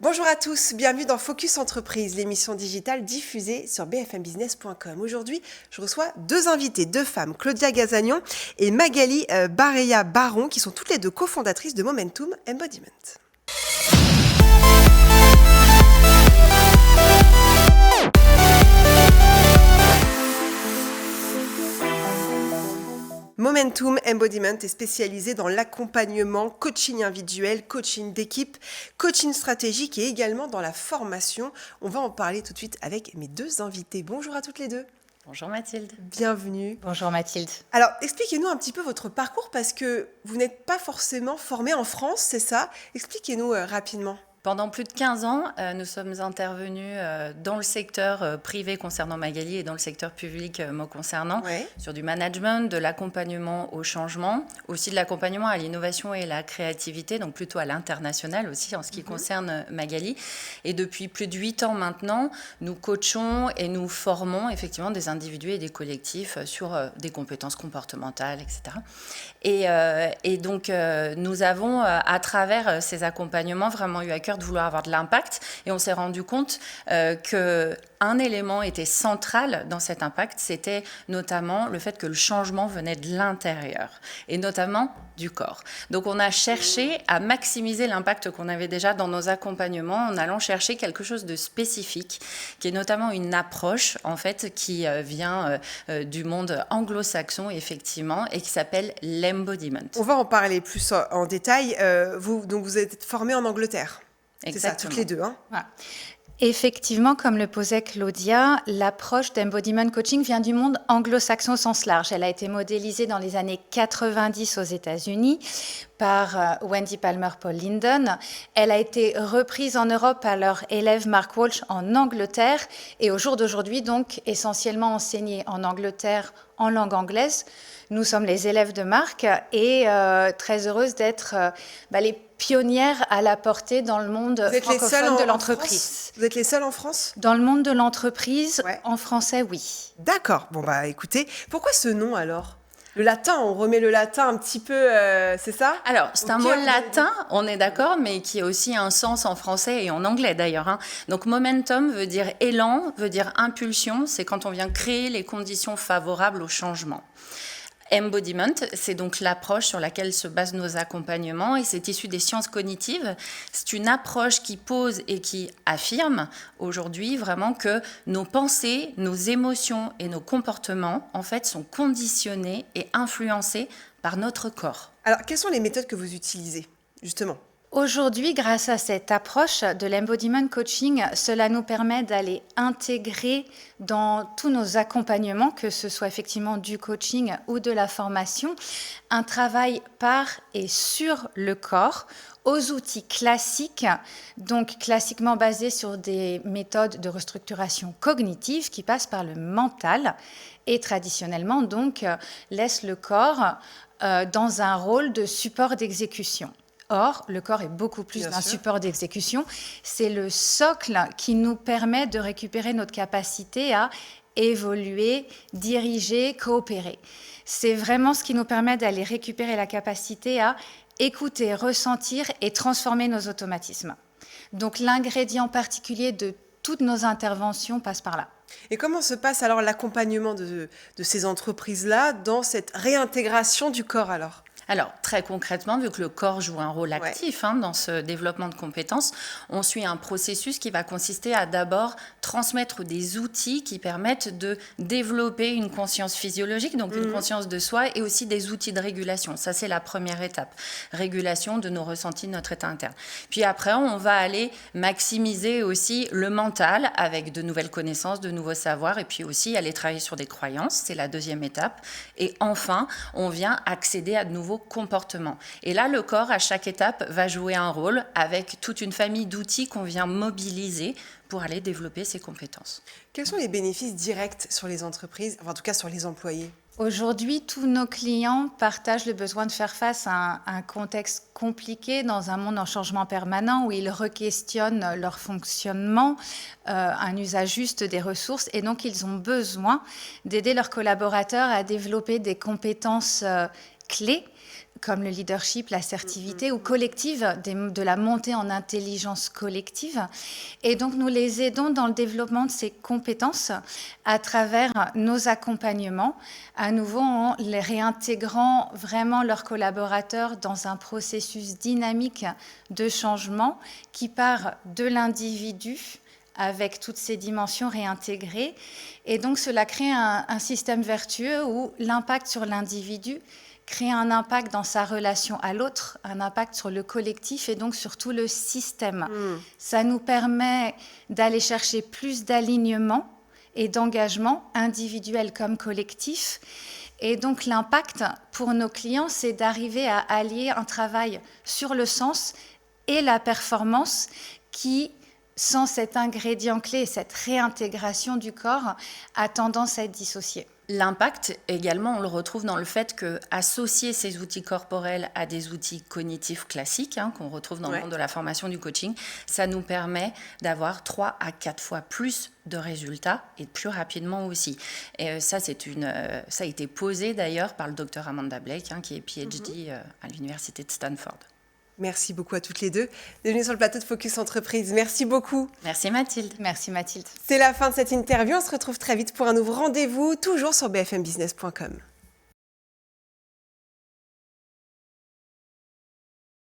Bonjour à tous, bienvenue dans Focus Entreprise, l'émission digitale diffusée sur bfmbusiness.com. Aujourd'hui, je reçois deux invités, deux femmes, Claudia Gazagnon et Magali Bareya-Baron, qui sont toutes les deux cofondatrices de Momentum Embodiment. Momentum Embodiment est spécialisé dans l'accompagnement, coaching individuel, coaching d'équipe, coaching stratégique et également dans la formation. On va en parler tout de suite avec mes deux invités. Bonjour à toutes les deux. Bonjour Mathilde. Bienvenue. Bonjour Mathilde. Alors, expliquez-nous un petit peu votre parcours parce que vous n'êtes pas forcément formée en France, c'est ça? Expliquez-nous rapidement. Pendant plus de 15 ans, nous sommes intervenus dans le secteur privé concernant Magali et dans le secteur public me concernant, sur du management, de l'accompagnement au changement, aussi de l'accompagnement à l'innovation et la créativité, donc plutôt à l'international aussi en ce qui concerne Magali. Et depuis plus de 8 ans maintenant, nous coachons et nous formons effectivement des individus et des collectifs sur des compétences comportementales, etc. Et donc, nous avons, à travers ces accompagnements, vraiment eu à cœur de vouloir avoir de l'impact. Et on s'est rendu compte qu'un élément était central dans cet impact, c'était notamment le fait que le changement venait de l'intérieur, et notamment du corps. Donc, on a cherché à maximiser l'impact qu'on avait déjà dans nos accompagnements en allant chercher quelque chose de spécifique, qui est notamment une approche, en fait, qui vient du monde anglo-saxon, effectivement, et qui s'appelle l'embodiment. On va en parler plus en détail. Vous êtes formés en Angleterre. Exactement. C'est ça, toutes les deux. Hein. Voilà. Effectivement, comme le posait Claudia, l'approche d'embodiment coaching vient du monde anglo-saxon au sens large. Elle a été modélisée dans les années 90 aux États-Unis par Wendy Palmer-Paul Linden. Elle a été reprise en Europe par leur élève Mark Walsh en Angleterre et au jour d'aujourd'hui, donc, essentiellement enseignée en Angleterre en langue anglaise. Nous sommes les élèves de Marc et très heureuse d'être les pionnières à la portée dans le monde francophone de l'entreprise. Vous êtes les seuls en France? Dans le monde de l'entreprise, en français, oui. D'accord. Bon, écoutez, pourquoi ce nom alors? Le latin, on remet le latin un petit peu, c'est ça? Alors, c'est un mot latin, on est d'accord, mais qui a aussi un sens en français et en anglais d'ailleurs. Hein. Donc, momentum veut dire élan, veut dire impulsion, c'est quand on vient créer les conditions favorables au changement. Embodiment, c'est donc l'approche sur laquelle se basent nos accompagnements et c'est issu des sciences cognitives. C'est une approche qui pose et qui affirme aujourd'hui vraiment que nos pensées, nos émotions et nos comportements en fait sont conditionnés et influencés par notre corps. Alors, quelles sont les méthodes que vous utilisez justement ? Aujourd'hui, grâce à cette approche de l'embodiment coaching, cela nous permet d'aller intégrer dans tous nos accompagnements, que ce soit effectivement du coaching ou de la formation, un travail par et sur le corps, aux outils classiques, donc classiquement basés sur des méthodes de restructuration cognitive qui passent par le mental et traditionnellement donc laissent le corps dans un rôle de support d'exécution. Or, le corps est beaucoup plus d'un support d'exécution. C'est le socle qui nous permet de récupérer notre capacité à évoluer, diriger, coopérer. C'est vraiment ce qui nous permet d'aller récupérer la capacité à écouter, ressentir et transformer nos automatismes. Donc, l'ingrédient particulier de toutes nos interventions passe par là. Et comment se passe alors l'accompagnement de ces entreprises-là dans cette réintégration du corps alors ? Alors, très concrètement, vu que le corps joue un rôle actif dans ce développement de compétences, on suit un processus qui va consister à d'abord transmettre des outils qui permettent de développer une conscience physiologique, donc une conscience de soi, et aussi des outils de régulation. Ça, c'est la première étape. Régulation de nos ressentis, de notre état interne. Puis après, on va aller maximiser aussi le mental avec de nouvelles connaissances, de nouveaux savoirs, et puis aussi aller travailler sur des croyances. C'est la deuxième étape. Et enfin, on vient accéder à de nouveaux comportements. Et là, le corps, à chaque étape, va jouer un rôle avec toute une famille d'outils qu'on vient mobiliser pour aller développer ses compétences. Quels sont les bénéfices directs sur les entreprises, enfin, en tout cas sur les employés ? Aujourd'hui, tous nos clients partagent le besoin de faire face à un contexte compliqué dans un monde en changement permanent où ils requestionnent leur fonctionnement, un usage juste des ressources et donc ils ont besoin d'aider leurs collaborateurs à développer des compétences clés comme le leadership, l'assertivité ou collective, de la montée en intelligence collective. Et donc, nous les aidons dans le développement de ces compétences à travers nos accompagnements, à nouveau en les réintégrant vraiment leurs collaborateurs dans un processus dynamique de changement qui part de l'individu avec toutes ces dimensions réintégrées. Et donc, cela crée un système vertueux où l'impact sur l'individu crée un impact dans sa relation à l'autre, un impact sur le collectif et donc sur tout le système. Ça nous permet d'aller chercher plus d'alignement et d'engagement individuel comme collectif. Et donc l'impact pour nos clients, c'est d'arriver à allier un travail sur le sens et la performance qui, sans cet ingrédient clé, cette réintégration du corps, a tendance à être dissociée. L'impact, également, on le retrouve dans le fait qu'associer ces outils corporels à des outils cognitifs classiques, qu'on retrouve dans le monde de la formation du coaching, ça nous permet d'avoir 3 à 4 fois plus de résultats et plus rapidement aussi. Et ça, ça a été posé d'ailleurs par le docteur Amanda Blake, qui est PhD à l'université de Stanford. Merci beaucoup à toutes les deux de venir sur le plateau de Focus Entreprise. Merci beaucoup. Merci Mathilde. Merci Mathilde. C'est la fin de cette interview. On se retrouve très vite pour un nouveau rendez-vous, toujours sur bfmbusiness.com.